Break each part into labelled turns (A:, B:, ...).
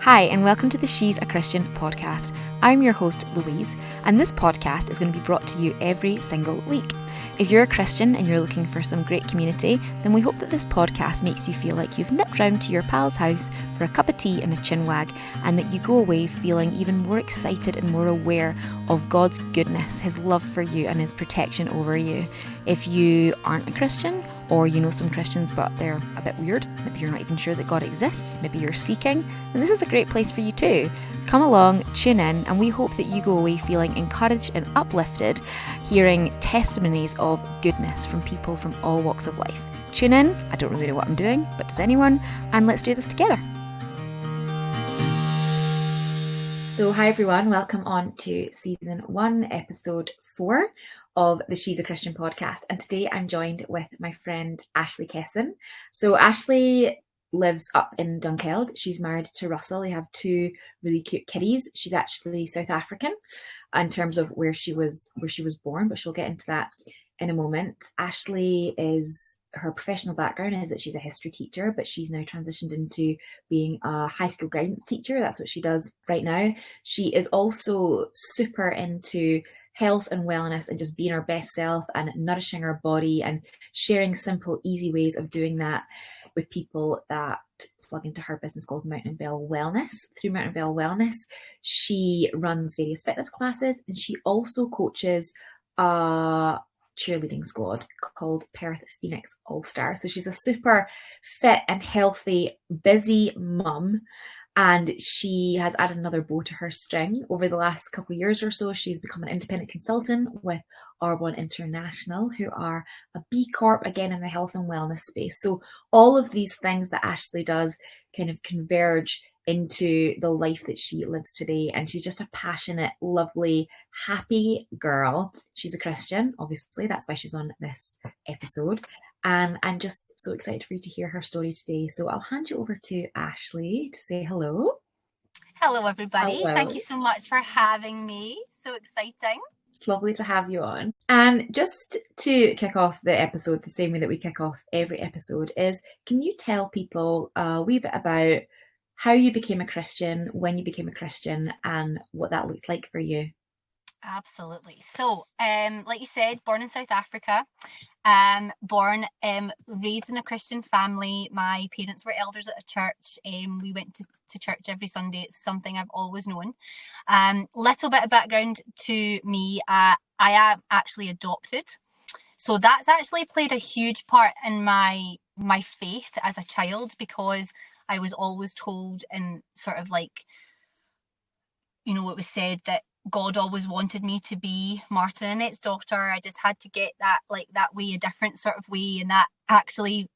A: Hi, and welcome to the She's a Christian podcast. I'm your host, Louise, and this podcast is going to be brought to you every single week. If you're a Christian and you're looking for some great community, then we hope that this podcast makes you feel like you've nipped round to your pal's house for a cup of tea and a chinwag, and that you go away feeling even more excited and more aware of God's goodness, His love for you and His protection over you. If you aren't a Christian, or you know some Christians but they're a bit weird, maybe you're not even sure that God exists, maybe you're seeking, then this is a great place for you too. Come along, tune in, and we hope that you go away feeling encouraged and uplifted, hearing testimonies of goodness from people from all walks of life. Tune in, I don't really know what I'm doing, but does anyone? And let's do this together. So hi everyone, welcome on to season 1, episode 4 of the She's a Christian podcast. And today I'm joined with my friend Ashley Kesson. So Ashley lives up in Dunkeld. She's married to Russell. They have 2 really cute kiddies. She's actually South African in terms of where she was born, but she'll get into that in a moment. Ashley her professional background is that she's a history teacher, but she's now transitioned into being a high school guidance teacher. That's what she does right now. She is also super into health and wellness and just being our best self and nourishing our body and sharing simple, easy ways of doing that with people that plug into her business called Mountain Bell Wellness. Through Mountain Bell Wellness, she runs various fitness classes, and she also coaches a cheerleading squad called Perth Phoenix Allstars. So she's a super fit and healthy, busy mum, and she has added another bow to her string. Over the last couple of years or so, she's become an independent consultant with Arbonne International, who are a B Corp, again in the health and wellness space. So all of these things that Ashley does kind of converge into the life that she lives today. And she's just a passionate, lovely, happy girl. She's a Christian, obviously. That's why she's on this episode. And I'm just so excited for you to hear her story today. So I'll hand you over to Ashley to say hello.
B: Hello, everybody.
A: Hello.
B: Thank you so much for having me. So exciting.
A: It's lovely to have you on. And just to kick off the episode, the same way that we kick off every episode, is can you tell people a wee bit about how you became a Christian, when you became a Christian, and what that looked like for you?
B: Absolutely. So, like you said, born in South Africa, raised in a Christian family. My parents were elders at a church. We went to church every Sunday. It's something I've always known. Little bit of background to me. I am actually adopted. So that's actually played a huge part in my faith as a child, because I was always told, and sort of like, it was said that God always wanted me to be Martin and Annette's daughter. I just had to get that way, a different sort of way. And that actually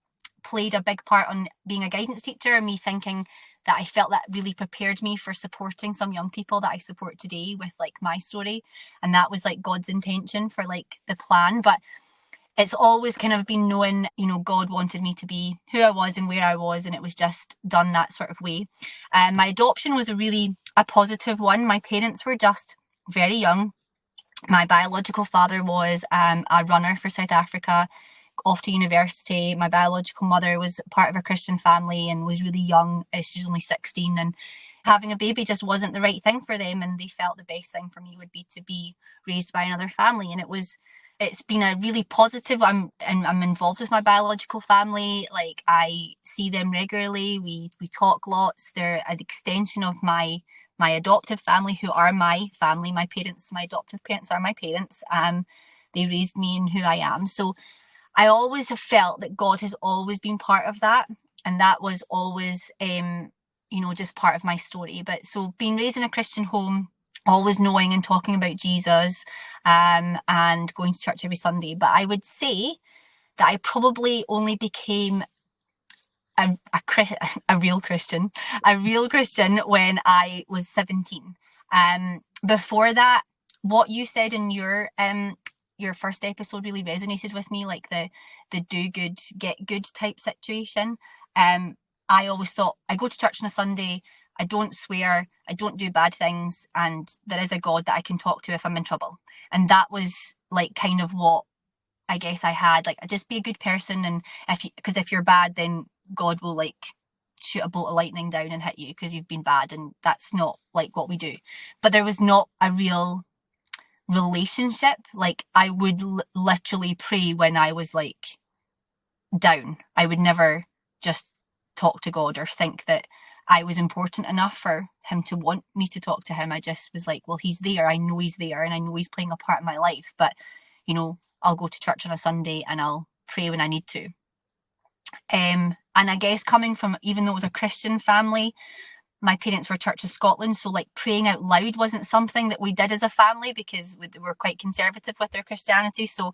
B: played a big part on being a guidance teacher, and me thinking that I felt that really prepared me for supporting some young people that I support today with my story. And that was God's intention for the plan. But it's always kind of been knowing, God wanted me to be who I was and where I was, and it was just done that sort of way. My adoption was a positive one. My parents were just very young. My biological father was a runner for South Africa, off to university. My biological mother was part of a Christian family and was really young. She's only 16, and having a baby just wasn't the right thing for them, and they felt the best thing for me would be to be raised by another family. And it's been a really positive. I'm involved with my biological family. I see them regularly. We talk lots. They're an extension of my adoptive family, who are my family. My adoptive parents are my parents. They raised me in who I am. So I always have felt that God has always been part of that, and that was always just part of my story. But so being raised in a Christian home, always knowing and talking about Jesus, and going to church every Sunday. But I would say that I probably only became a real Christian when I was 17. Before that, what you said in your first episode really resonated with me, the do good, get good type situation. I always thought, I go to church on a Sunday, I don't swear, I don't do bad things, and there is a God that I can talk to if I'm in trouble. And that was kind of what I guess I had, just be a good person, and if you're bad, then God will shoot a bolt of lightning down and hit you because you've been bad, and that's not like what we do. But there was not a real relationship. Like, I would literally pray when I was like down. I would never just talk to God or think that I was important enough for him to want me to talk to him. I just was like, well, he's there. I know he's there, and I know he's playing a part in my life. But, you know, I'll go to church on a Sunday and I'll pray when I need to. And I guess coming from, even though it was a Christian family, my parents were Church of Scotland, so like praying out loud wasn't something that we did as a family because we were quite conservative with our Christianity. So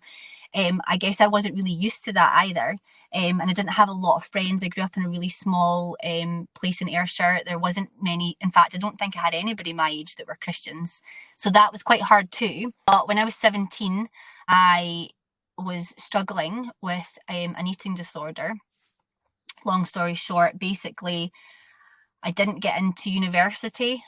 B: I guess I wasn't really used to that either. And I didn't have a lot of friends. I grew up in a really small place in Ayrshire. There wasn't many. In fact, I don't think I had anybody my age that were Christians. So that was quite hard too. But when I was 17, I was struggling with an eating disorder. Long story short, basically, I didn't get into university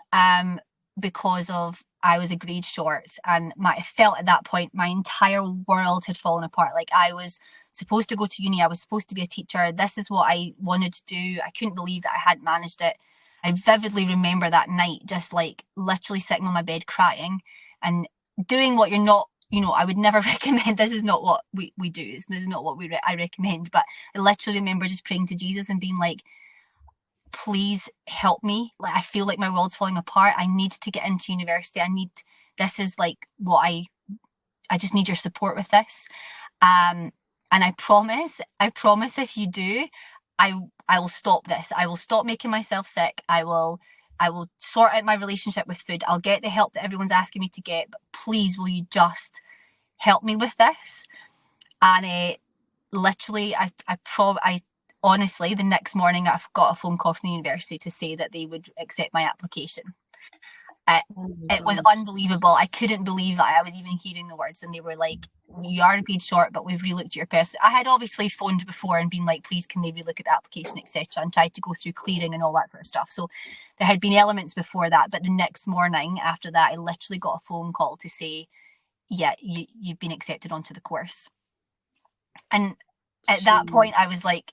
B: because of I was a grade short, and I felt at that point my entire world had fallen apart. Like, I was supposed to go to uni, I was supposed to be a teacher. This is what I wanted to do. I couldn't believe that I hadn't managed it. I vividly remember that night just like literally sitting on my bed crying and doing what you're not, you know, I would never recommend. This is not what we do. This is not what I recommend. But I literally remember just praying to Jesus and being like, please help me. Like, I feel like my world's falling apart. I need to get into university. This is like what I just need your support with this. And I promise if you do, I will stop this. I will stop making myself sick. I will sort out my relationship with food. I'll get the help that everyone's asking me to get, but please, will you just help me with this? And literally, honestly, the next morning I've got a phone call from the university to say that they would accept my application. It was unbelievable. I couldn't believe that I was even hearing the words, and they were like, you are a grade short, but we've relooked at your person. I had obviously phoned before and been like, please, can they relook at the application, etc., and tried to go through clearing and all that sort of stuff. So there had been elements before that, but the next morning after that, I literally got a phone call to say, yeah, you've been accepted onto the course. And at that point I was like,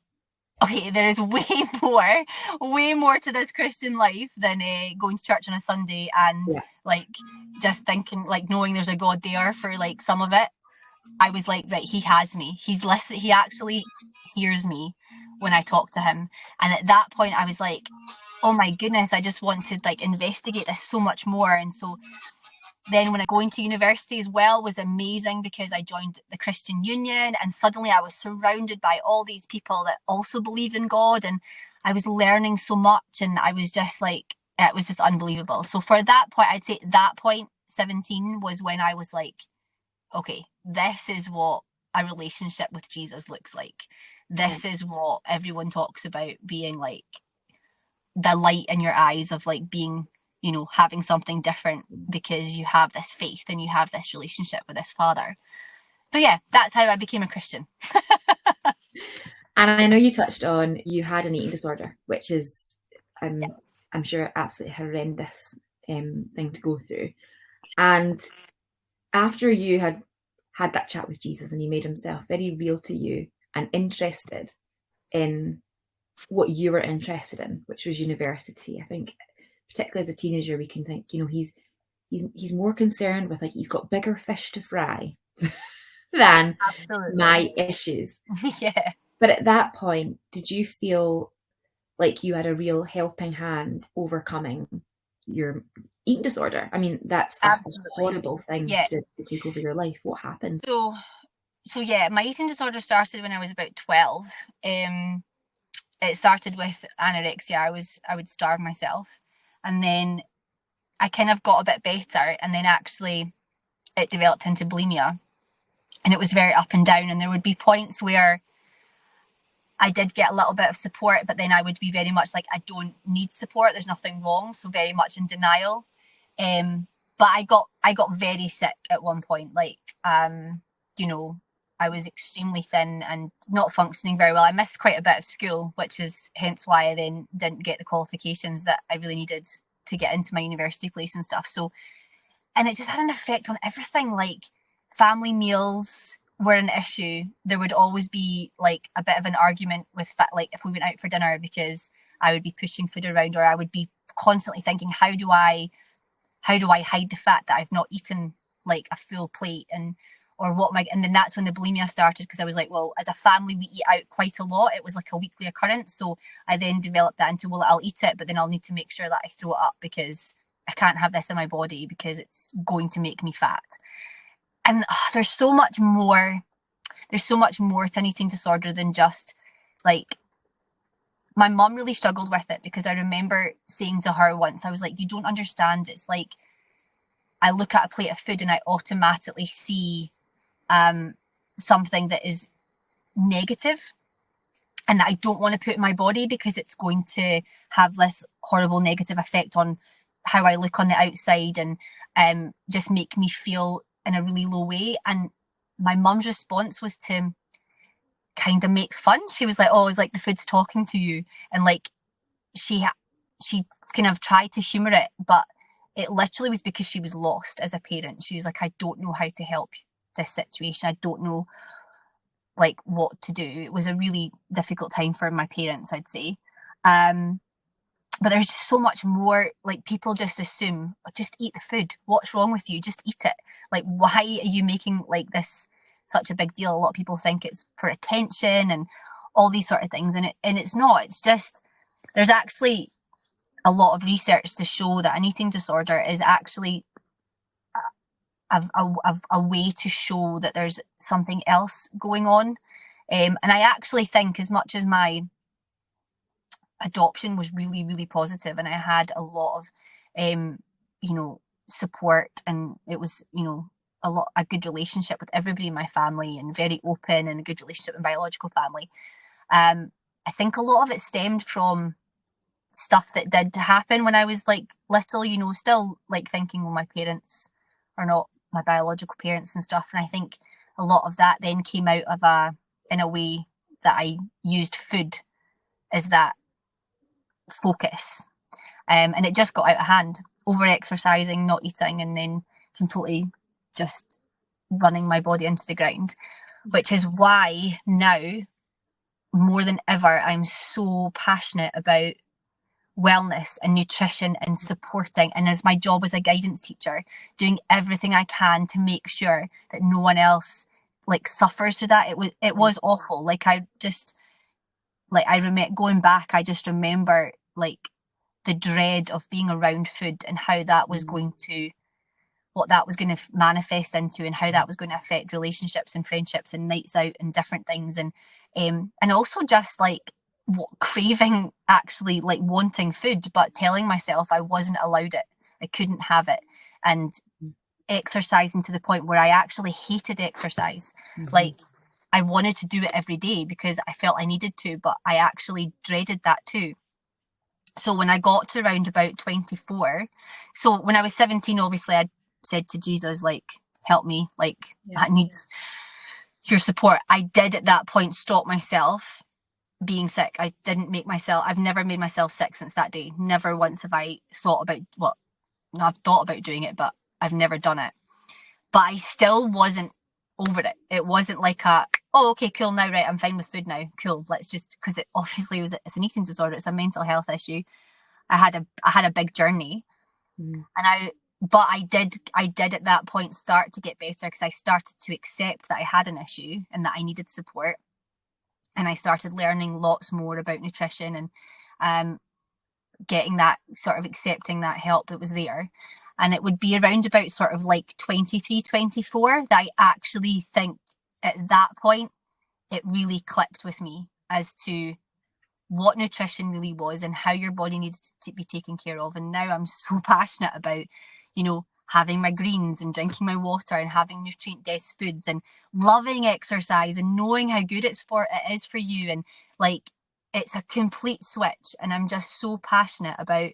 B: okay, there is way more to this Christian life than going to church on a Sunday and like just thinking, like, knowing there's a God there for like some of it. I was like, right, he has me. He's listening. He actually hears me when I talk to him. And at that point I was like, oh my goodness, I just want to like investigate this so much more. And so then when I going to university as well was amazing, because I joined the Christian Union, and suddenly I was surrounded by all these people that also believed in God, and I was learning so much, and I was just like, it was just unbelievable. So for that point, I'd say that point, 17, was when I was like, okay, this is what a relationship with Jesus looks like. This is what everyone talks about being like, the light in your eyes of like being, you know, having something different because you have this faith and you have this relationship with this Father. But yeah, that's how I became a Christian.
A: And I know you touched on you had an eating disorder, which is, I'm sure, absolutely horrendous thing to go through. And after you had that chat with Jesus and he made himself very real to you and interested in what you were interested in, which was university, I think, particularly as a teenager, we can think, you know, he's more concerned with, like, he's got bigger fish to fry than my issues.
B: Yeah.
A: But at that point, did you feel like you had a real helping hand overcoming your eating disorder? I mean, that's a horrible thing to take over your life. What happened?
B: So yeah, my eating disorder started when I was about 12. It started with anorexia. I would starve myself, and then I kind of got a bit better, and then actually it developed into bulimia, and it was very up and down, and there would be points where I did get a little bit of support, but then I would be very much like, I don't need support, there's nothing wrong, so very much in denial. But I got very sick at one point, like, you know, I was extremely thin and not functioning very well. I missed quite a bit of school, which is hence why I then didn't get the qualifications that I really needed to get into my university place and stuff. So, and it just had an effect on everything. Like, family meals were an issue. There would always be like a bit of an argument with like if we went out for dinner, because I would be pushing food around, or I would be constantly thinking, how do I hide the fact that I've not eaten like a full plate, and then that's when the bulimia started, because I was like, well, as a family we eat out quite a lot. It was like a weekly occurrence. So I then developed that into, well, I'll eat it, but then I'll need to make sure that I throw it up, because I can't have this in my body because it's going to make me fat. And there's so much more to an eating disorder than just like, my mum really struggled with it, because I remember saying to her once, I was like, you don't understand. It's like, I look at a plate of food and I automatically see something that is negative and that I don't want to put in my body, because it's going to have this horrible negative effect on how I look on the outside, and just make me feel in a really low way. And my mum's response was to kind of make fun. She was like, oh, it's like the food's talking to you. And like, she kind of tried to humor it, but it literally was because she was lost as a parent. She was like, I don't know how to help this situation. I don't know like what to do. It was a really difficult time for my parents, I'd say. But there's just so much more. Like, people just assume, oh, just eat the food. What's wrong with you? Just eat it. Like, why are you making like this such a big deal? A lot of people think it's for attention and all these sort of things, and it's not. It's just, there's actually a lot of research to show that an eating disorder is actually a way to show that there's something else going on. And I actually think, as much as my adoption was really, really positive, and I had a lot of support, and it was a good relationship with everybody in my family, and very open, and a good relationship with my biological family, I think a lot of it stemmed from stuff that did happen when I was like little, still like thinking, well, my parents are not my biological parents and stuff. And I think a lot of that then came out of in a way that I used food as that focus. And it just got out of hand, over exercising, not eating, and then completely just running my body into the ground, which is why now more than ever I'm so passionate about wellness and nutrition and supporting, and as my job as a guidance teacher, doing everything I can to make sure that no one else like suffers through that. It was awful. Like, I remember going back, I just remember like the dread of being around food, and how that was going to, what that was going to manifest into, and how that was going to affect relationships and friendships and nights out and different things, and also just like craving, actually like wanting food, but telling myself I wasn't allowed it, I couldn't have it, and exercising to the point where I actually hated exercise. Like, I wanted to do it every day because I felt I needed to, but I actually dreaded that too. So when I got to around about 24, so when I was 17, obviously I said to Jesus, like, help me, like, I need your support. I did at that point stop myself being sick. I've never made myself sick since that day. Never once have I thought about, well, no, I've thought about doing it, but I've never done it. But I still wasn't over it. It wasn't like oh, okay, cool, now, right, I'm fine with food now, cool, let's just, because it obviously it's an eating disorder, it's a mental health issue. I had a big journey, but I did at that point start to get better, because I started to accept that I had an issue and that I needed support. And I started learning lots more about nutrition, and getting that sort of, accepting that help that was there. And it would be around about sort of like 23, 24 that I actually think at that point it really clicked with me as to what nutrition really was and how your body needed to be taken care of. And now I'm so passionate about, having my greens and drinking my water and having nutrient-dense foods and loving exercise and knowing how good it is for you. And like, it's a complete switch. And I'm just so passionate about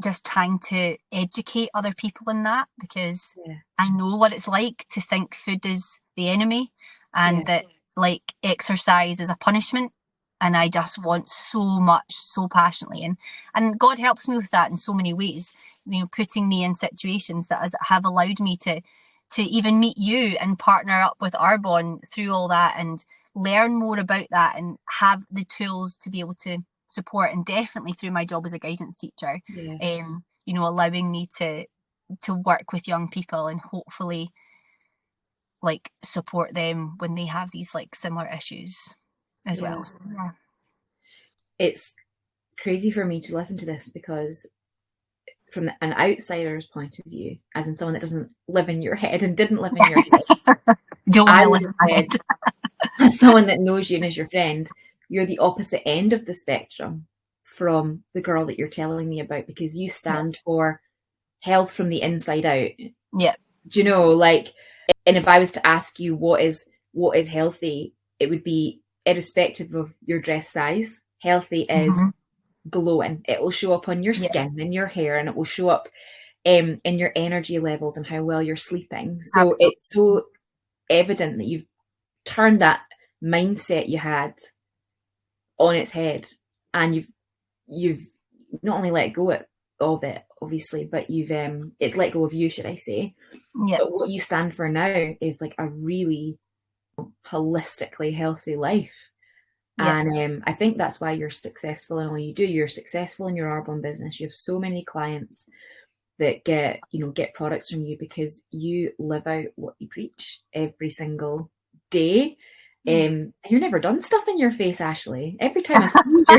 B: just trying to educate other people in that, because I know what it's like to think food is the enemy, and that like exercise is a punishment. And I just want so much, so passionately, and God helps me with that in so many ways, putting me in situations that have allowed me to even meet you and partner up with Arbonne through all that, and learn more about that, and have the tools to be able to support, and definitely through my job as a guidance teacher,
A: Yeah.
B: you know, allowing me to work with young people and hopefully like support them when they have these like similar issues as well. So, yeah.
A: It's crazy for me to listen to this because from an outsider's point of view, as in someone that doesn't live in your head and didn't live in your head,
B: Don't want
A: I
B: to
A: would
B: live
A: have
B: in my
A: said,
B: head.
A: as someone that knows you and is your friend, you're the opposite end of the spectrum from the girl that you're telling me about, because you stand for health from the inside out.
B: Yeah.
A: Do you know, like, and if I was to ask you what is healthy, it would be irrespective of your dress size. Healthy is glowing. It will show up on your skin and your hair, and it will show up in your energy levels and how well you're sleeping. So
B: Absolutely.
A: it's so evident that you've turned that mindset you had on its head, and you've not only let go of it, obviously, but you've it's let go of you, should I say.
B: Yeah.
A: But what you stand for now is like a really holistically healthy life.
B: Yeah.
A: And I think that's why you're successful in all you do. You're successful in your Arbonne business. You have so many clients that get products from you because you live out what you preach every single day. And you're never done stuff in your face, Ashley. Every time I see you,
B: I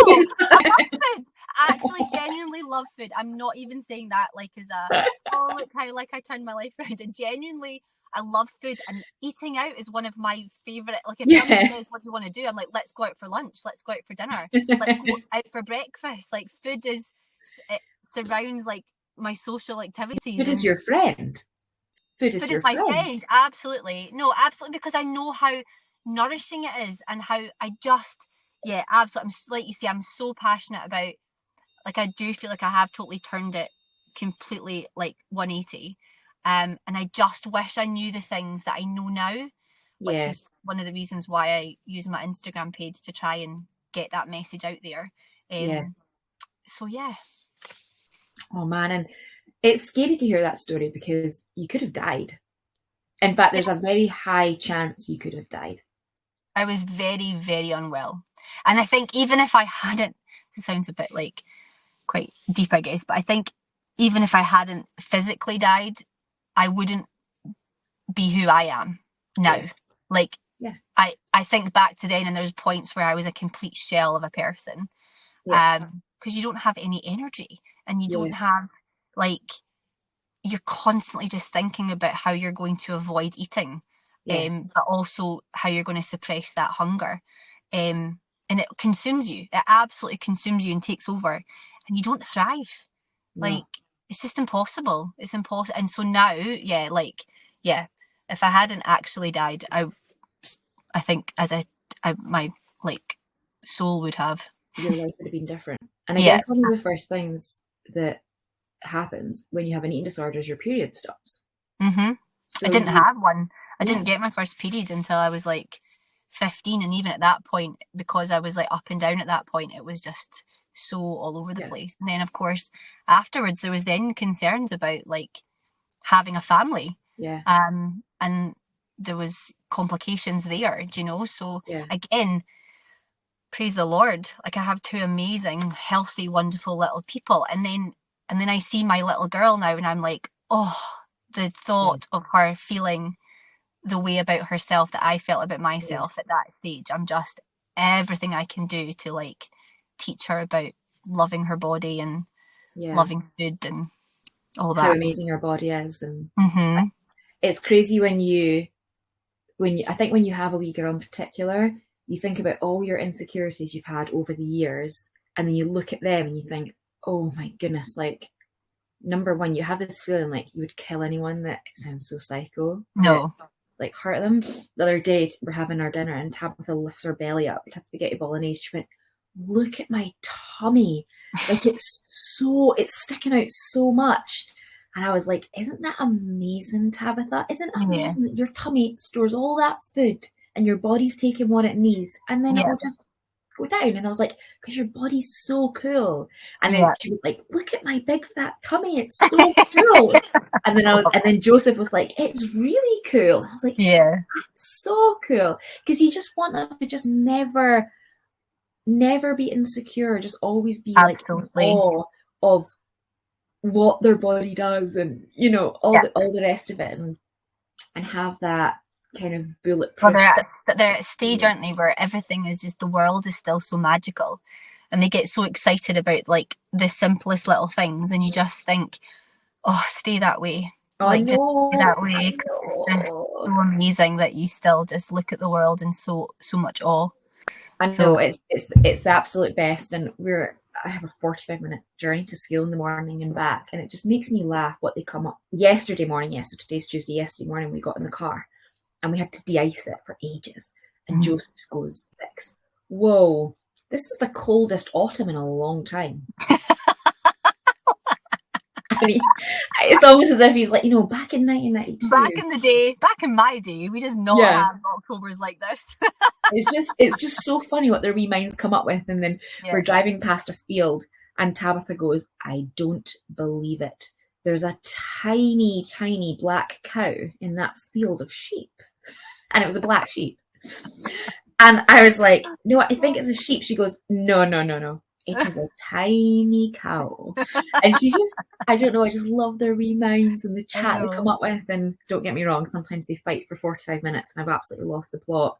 B: love food. I actually genuinely love food. I'm not even saying that like as a, oh, look how like I turned my life around. And genuinely, I love food, and eating out is one of my favorite. Like if someone says, what do you want to do? I'm like, let's go out for lunch. Let's go out for dinner. Let's go out for breakfast. Like food it surrounds like my social activities.
A: Food is your friend. Food is your
B: my
A: friend.
B: Absolutely. No, absolutely, because I know how nourishing it is, and how I just, yeah, absolutely. Like you say, I'm so passionate about, like, I do feel like I have totally turned it completely like 180. And I just wish I knew the things that I know now, which is one of the reasons why I use my Instagram page to try and get that message out there. So yeah.
A: Oh man, and it's scary to hear that story because you could have died. In fact, there's a very high chance you could have died.
B: I was very, very unwell. And I think even if I hadn't, it sounds a bit like quite deep, I guess, but I think even if I hadn't physically died, I wouldn't be who I am now. Like, I think back to then, and there's points where I was a complete shell of a person. Because you don't have any energy, and you don't have, like, you're constantly just thinking about how you're going to avoid eating, but also how you're going to suppress that hunger. And it consumes you. It absolutely consumes you and takes over, and you don't thrive. Like, it's just impossible. It's impossible. And so now, if I hadn't actually died, I think my like soul would have.
A: Your life would have been different. And I guess one of the first things that happens when you have an eating disorder is your period stops.
B: So I didn't have one. I didn't get my first period until I was like 15, and even at that point, because I was like up and down at that point, it was just so all over the place. And then of course afterwards there was then concerns about like having a family, and there was complications there, do you know? So again, praise the Lord, like I have two amazing, healthy, wonderful little people, and then I see my little girl now, and I'm like, oh, the thought of her feeling the way about herself that I felt about myself at that stage. I'm just, everything I can do to like teach her about loving her body and loving food and all that.
A: How amazing her body is. And it's crazy when you I think when you have a wee girl in particular, you think about all your insecurities you've had over the years, and then you look at them and you think, oh my goodness, like, number one, you have this feeling like you would kill anyone. That sounds so psycho.
B: No.
A: Like hurt them. The other day we're having our dinner and Tabitha lifts her belly up. We had spaghetti bolognese. She went, look at my tummy. Like it's sticking out so much. And I was like, isn't that amazing, Tabitha? Isn't it amazing that your tummy stores all that food and your body's taking what it needs, and then it will just go down? And I was like, because your body's so cool. And then she was like, look at my big fat tummy, it's so cool. And then Joseph was like, it's really cool. I was like, that's so cool. Because you just want them to just never never be insecure, just always be like in
B: Absolutely.
A: awe of what their body does, and all the rest of it, and have that kind of
B: Well,
A: bulletproof.
B: they're at a stage, aren't they, where everything is just, the world is still so magical, and they get so excited about like the simplest little things, and you just think, oh, stay that way.
A: I
B: Just stay that way.
A: know.
B: It's so amazing that you still just look at the world in so much awe.
A: I know,
B: So
A: it's the absolute best, and I have a 45-minute journey to school in the morning and back, and it just makes me laugh what they come up. Yesterday morning, yes, so today's Tuesday. Yesterday morning, we got in the car, and we had to de-ice it for ages. And Joseph goes, "Vix, whoa, this is the coldest autumn in a long time." And it's almost as if he's like, back in 1992.
B: back in the day, back in my day, we did not have Octobers like this.
A: It's just so funny what their wee minds come up with. And then we're driving past a field, and Tabitha goes, "I don't believe it. There's a tiny, tiny black cow in that field of sheep." And it was a black sheep. And I was like, "No, I think it's a sheep." She goes, "No. It is a tiny cow." And she just, I don't know, I just love their wee minds and the chat they come up with. And don't get me wrong, sometimes they fight for 45 minutes and I've absolutely lost the plot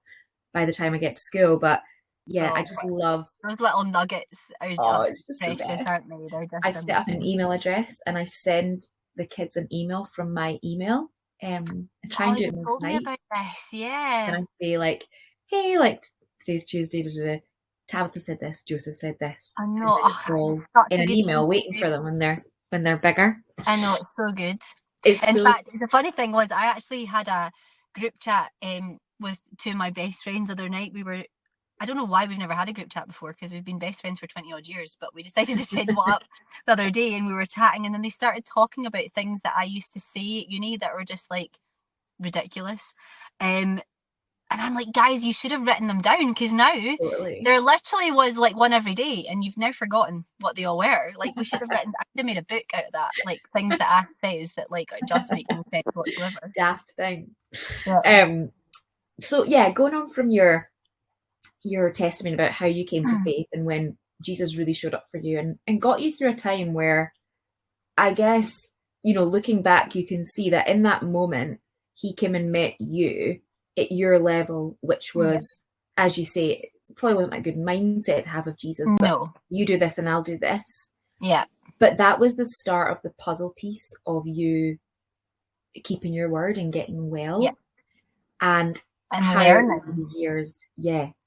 A: by the time I get to school. But yeah, I just love
B: those little nuggets.
A: It's just
B: precious, aren't they?
A: I've set up an email address, and I send the kids an email from my email. I try and do it most nights.
B: About this, yeah.
A: And I say like, "Hey, like today's Tuesday, Tabitha said this, Joseph said this."
B: I know.
A: All in an email waiting for them when they're bigger.
B: I know, it's so good. In fact, the funny thing was, I actually had a group chat with two of my best friends the other night. I don't know why we've never had a group chat before, because we've been best friends for 20 odd years, but we decided to send one up the other day, and we were chatting, and then they started talking about things that I used to say at uni that were just like ridiculous. And I'm like, guys, you should have written them down, because now there literally was like one every day, and you've now forgotten what they all were. Like, we should have I could have made a book out of that, like things that Ash says that like just make no sense whatsoever.
A: Daft things. Yeah. So yeah, going on from your testimony about how you came to faith and when Jesus really showed up for you and got you through a time where, I guess, looking back, you can see that in that moment he came and met you at your level, which was, as you say, it probably wasn't a good mindset to have of Jesus, but you do this and I'll do this.
B: Yeah.
A: But that was the start of the puzzle piece of you keeping your word and getting well.
B: Yeah.
A: And
B: learning.
A: Years,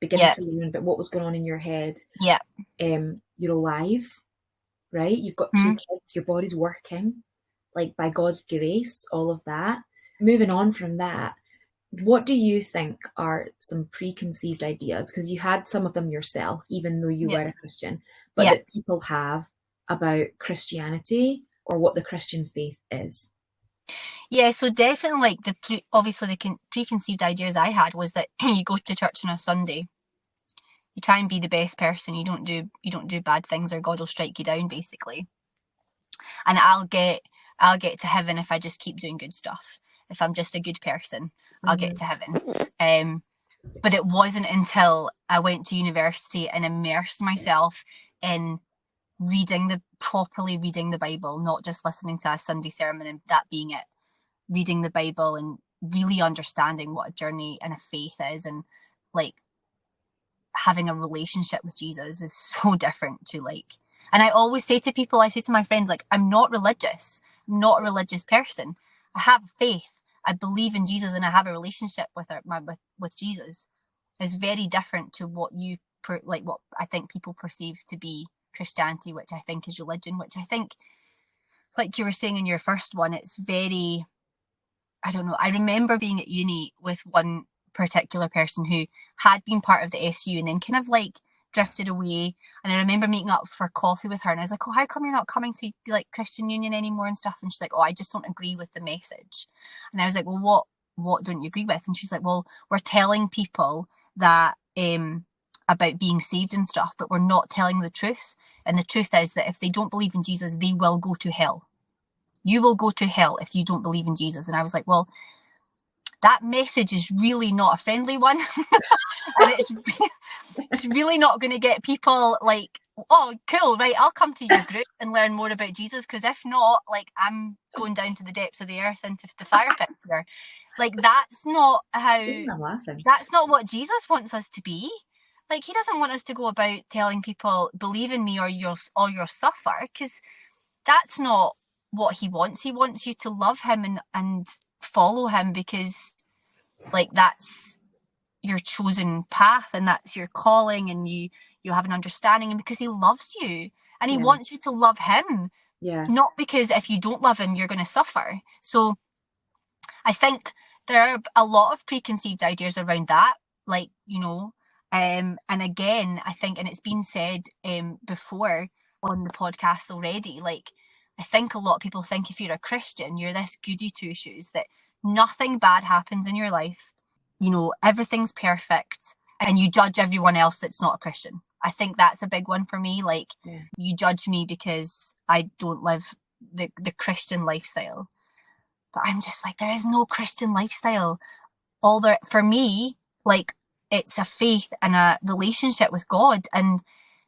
A: beginning to learn about what was going on in your head.
B: Yeah.
A: You're alive, right? You've got two kids, your body's working, like by God's grace, all of that. Moving on from that, what do you think are some preconceived ideas? Because you had some of them yourself, even though you were a Christian, but that people have about Christianity or what the Christian faith is.
B: Yeah, so definitely, like obviously the preconceived ideas I had was that you go to church on a Sunday, you try and be the best person, you don't do bad things, or God will strike you down, basically. And I'll get to heaven if I just keep doing good stuff. If I'm just a good person, I'll get to heaven. But it wasn't until I went to university and immersed myself in properly reading the Bible, not just listening to a Sunday sermon and that being it. Reading the Bible and really understanding what a journey and a faith is, and like having a relationship with Jesus is so different to like. And I always say to people, I say to my friends, like, I'm not religious. I'm not a religious person. I have faith. I believe in Jesus, and I have a relationship with Jesus. It's very different to what what I think people perceive to be Christianity, which I think is religion, which I think, like you were saying in your first one, it's very, I don't know. I remember being at uni with one particular person who had been part of the SU and then kind of like drifted away. And I remember meeting up for coffee with her, and I was like, "Oh, how come you're not coming to like Christian Union anymore and stuff?" And she's like, "Oh, I just don't agree with the message." And I was like, "Well, what don't you agree with?" And she's like, "Well, we're telling people that about being saved and stuff, but we're not telling the truth. And the truth is that if they don't believe in Jesus, they will go to hell. You will go to hell if you don't believe in Jesus." And I was like, well, that message is really not a friendly one. And it's really not going to get people like, oh, cool, right, I'll come to your group and learn more about Jesus, because if not, like, I'm going down to the depths of the earth into the fire pit here. Like, that's not what Jesus wants us to be. Like, he doesn't want us to go about telling people, believe in me or you'll suffer, because that's not what he wants. He wants you to love him and follow him, because like, that's your chosen path and that's your calling, and you have an understanding, and because he loves you and he wants you to love him. Not because if you don't love him, you're going to suffer. So I think there are a lot of preconceived ideas around that, like, you know, and again, I think, and it's been said before on the podcast already, like, I think a lot of people think if you're a Christian, you're this goody two shoes, that nothing bad happens in your life, you know, everything's perfect, and you judge everyone else that's not a Christian. I think that's a big one for me. Like, you judge me because I don't live the Christian lifestyle. But I'm just like, there is no Christian lifestyle. For me, like, it's a faith and a relationship with God, and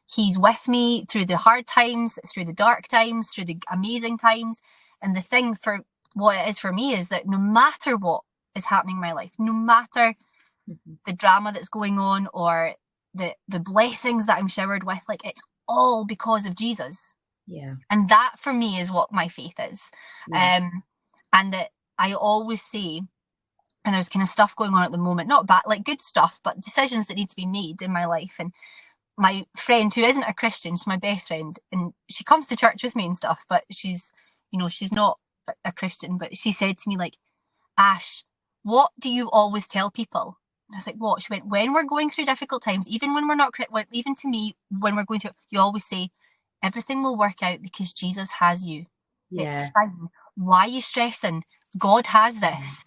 B: he's with me through the hard times, through the dark times, through the amazing times. And the thing for what it is for me is that no matter what is happening in my life, no matter the drama that's going on or the blessings that I'm showered with, like, it's all because of Jesus. And that for me is what my faith is. And that I always say, and there's kind of stuff going on at the moment, not bad, like good stuff, but decisions that need to be made in my life. And my friend, who isn't a Christian, she's my best friend, and she comes to church with me and stuff, but she's, you know, she's not a Christian, but she said to me, like, Ash, what do you always tell people? And I was like, what? She went, when we're going through difficult times, even when we're not, even to me, when we're going through, you always say, everything will work out because Jesus has you. It's fine. Why are you stressing? God has this.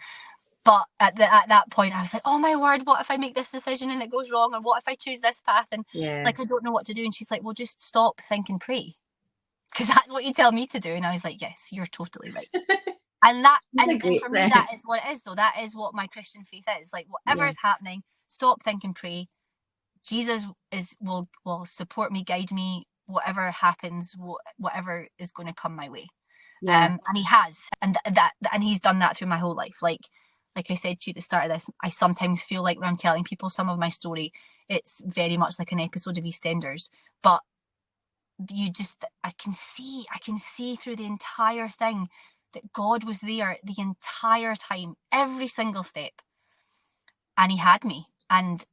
B: But at that point, I was like, oh my word, what if I make this decision and it goes wrong? And what if I choose this path? And like, I don't know what to do. And she's like, well, just stop, think and pray, because that's what you tell me to do. And I was like, yes, you're totally right. And that, and for me, that is what it is, though. That is what my Christian faith is. Like, whatever is happening, stop, think and pray. Jesus will support me, guide me, whatever happens, whatever is going to come my way. And he has, and he's done that through my whole life. Like I said to you at the start of this, I sometimes feel like when I'm telling people some of my story, it's very much like an episode of EastEnders. But I can see through the entire thing that God was there the entire time, every single step. And he had me. And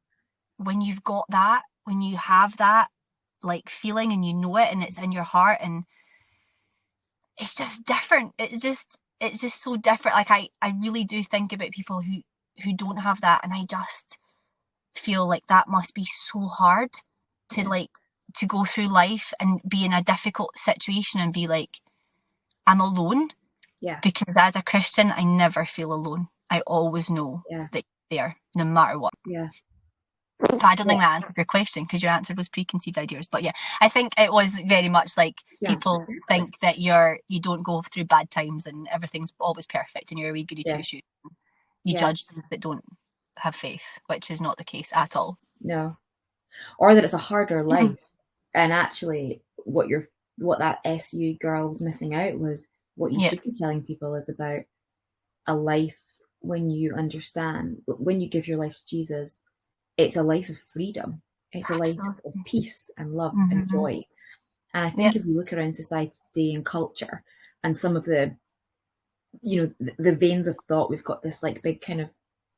B: when you've got that, when you have that, like, feeling, and you know it, and it's in your heart, and it's just different. It's just so different. Like, I really do think about people who don't have that, and I just feel like that must be so hard to go through life and be in a difficult situation and be like, I'm alone. Because as a Christian, I never feel alone. I always know that you're there, no matter what. But I don't think that answered your question, because your answer was preconceived ideas. But I think it was very much like people think that you don't go through bad times and everything's always perfect and you're a wee goody two shoes. You judge those that don't have faith, which is not the case at all.
A: No. Or that it's a harder life. And actually what that SU girl was missing out was what you should be telling people is about a life when you understand, when you give your life to Jesus, it's a life of freedom. It's a life of peace and love and joy. And I think if you look around society today and culture and some of the, you know, the veins of thought, we've got this like big kind of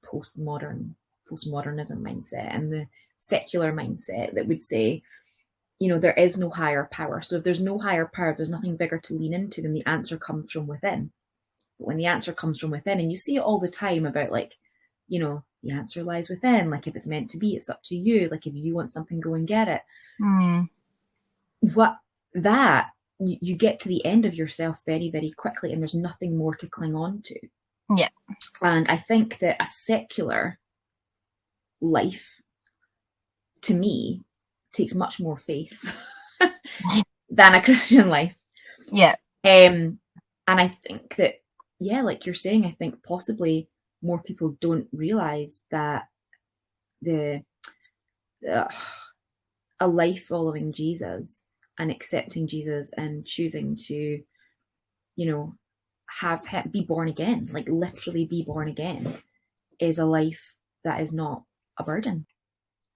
A: postmodernism mindset and the secular mindset that would say, you know, there is no higher power. So if there's no higher power, if there's nothing bigger to lean into, then the answer comes from within. But when the answer comes from within, and you see it all the time about, like, you know, the answer lies within. Like, if it's meant to be, it's up to you. Like, if you want something, go and get it. You get to the end of yourself very, very quickly, and there's nothing more to cling on to. And I think that a secular life, to me, takes much more faith than a Christian life. And I think that, like you're saying, I think possibly more people don't realize that a life following Jesus and accepting Jesus and choosing to, be born again, like literally be born again, is a life that is not a burden.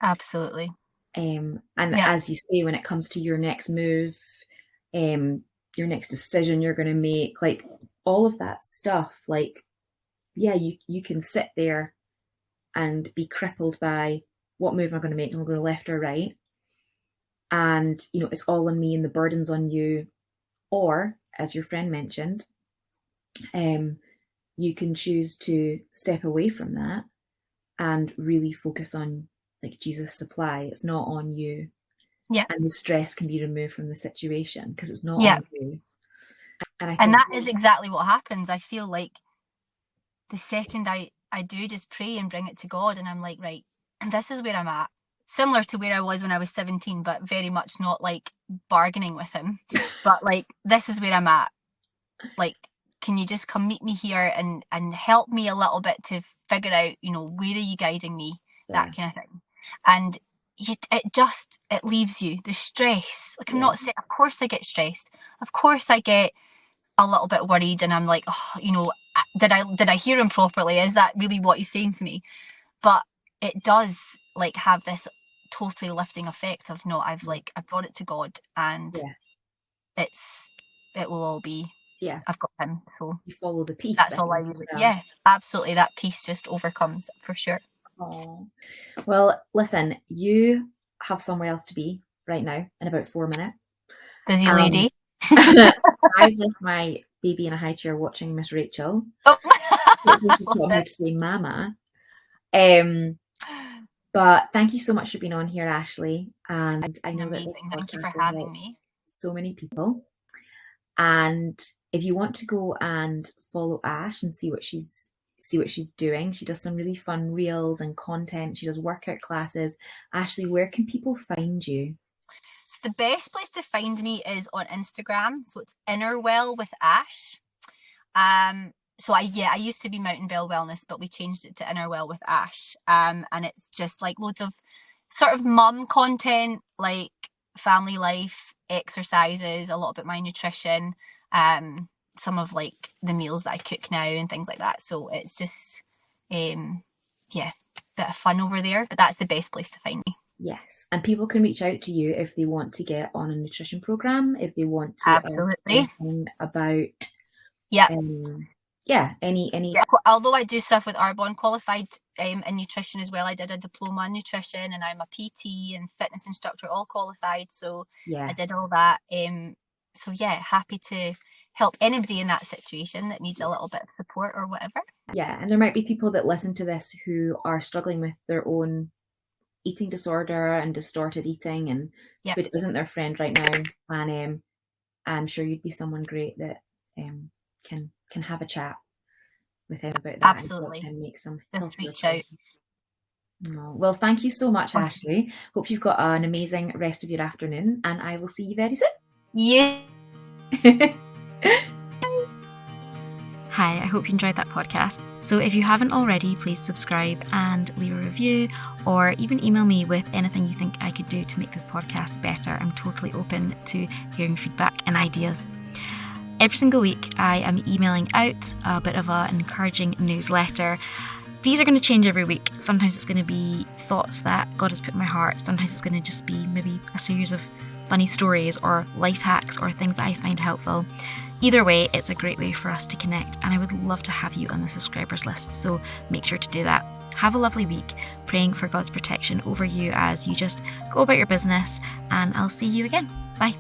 B: Absolutely.
A: And as you say, when it comes to your next move, your next decision you're going to make, like all of that stuff, like, yeah, you can sit there and be crippled by what move am I going to make? Am I going to left or right? And, it's all on me and the burden's on you. Or, as your friend mentioned, you can choose to step away from that and really focus on like Jesus' supply. It's not on you.
B: Yeah.
A: And the stress can be removed from the situation because it's not on you.
B: And that is exactly what happens. I feel like the second I do just pray and bring it to God, and I'm like, right, and this is where I'm at. Similar to where I was when I was 17, but very much not like bargaining with him. But like, this is where I'm at. Like, can you just come meet me here and help me a little bit to figure out, where are you guiding me? Yeah. That kind of thing. And it leaves you the stress. Like, I'm not saying, of course I get stressed. Of course I get a little bit worried, and I'm like, did I hear him properly? Is that really what he's saying to me? But it does like have this totally lifting effect of, no, I brought it to God, and it will all be, I've got him. So
A: you follow the peace.
B: That's all I use. Yeah, absolutely. That peace just overcomes for sure.
A: Oh, well, listen, you have somewhere else to be right now in about 4 minutes.
B: Busy lady.
A: I've left my baby in a high chair watching Miss Rachel. Oh. She taught her to say mama. But thank you so much for being on here, Ashley. And I know that this
B: thank you for having me.
A: So many people. And if you want to go and follow Ash and see what she's doing, she does some really fun reels and content. She does workout classes. Ashley, where can people find you?
B: So the best place to find me is on Instagram. So it's Innerwell with Ash. So I used to be Mountain Bell Wellness, but we changed it to Innerwell with Ash. And it's just like loads of sort of mum content, like family life, exercises, a lot about my nutrition, some of like the meals that I cook now and things like that. So it's just, bit of fun over there, but that's the best place to find me.
A: Yes. And people can reach out to you if they want to get on a nutrition program, if they want to
B: absolutely
A: about any
B: although I do stuff with Arbonne qualified in nutrition as well. I did a diploma in nutrition, and I'm a PT and fitness instructor, all qualified, so I did all that. Happy to help anybody in that situation that needs a little bit of support or whatever.
A: And there might be people that listen to this who are struggling with their own eating disorder and distorted eating, and food isn't their friend right now, and I'm sure you'd be someone great that can have a chat with him about that.
B: Absolutely.
A: And make some
B: reach out.
A: Oh, well, thank you so much, Ashley. Hope you've got an amazing rest of your afternoon, and I will see you very soon.
B: Yeah.
C: Hi, I hope you enjoyed that podcast. So if you haven't already, please subscribe and leave a review, or even email me with anything you think I could do to make this podcast better. I'm totally open to hearing feedback and ideas. Every single week, I am emailing out a bit of an encouraging newsletter. These are going to change every week. Sometimes it's going to be thoughts that God has put in my heart. Sometimes it's going to just be maybe a series of funny stories or life hacks or things that I find helpful. Either way, it's a great way for us to connect, and I would love to have you on the subscribers list, so make sure to do that. Have a lovely week, praying for God's protection over you as you just go about your business, and I'll see you again. Bye.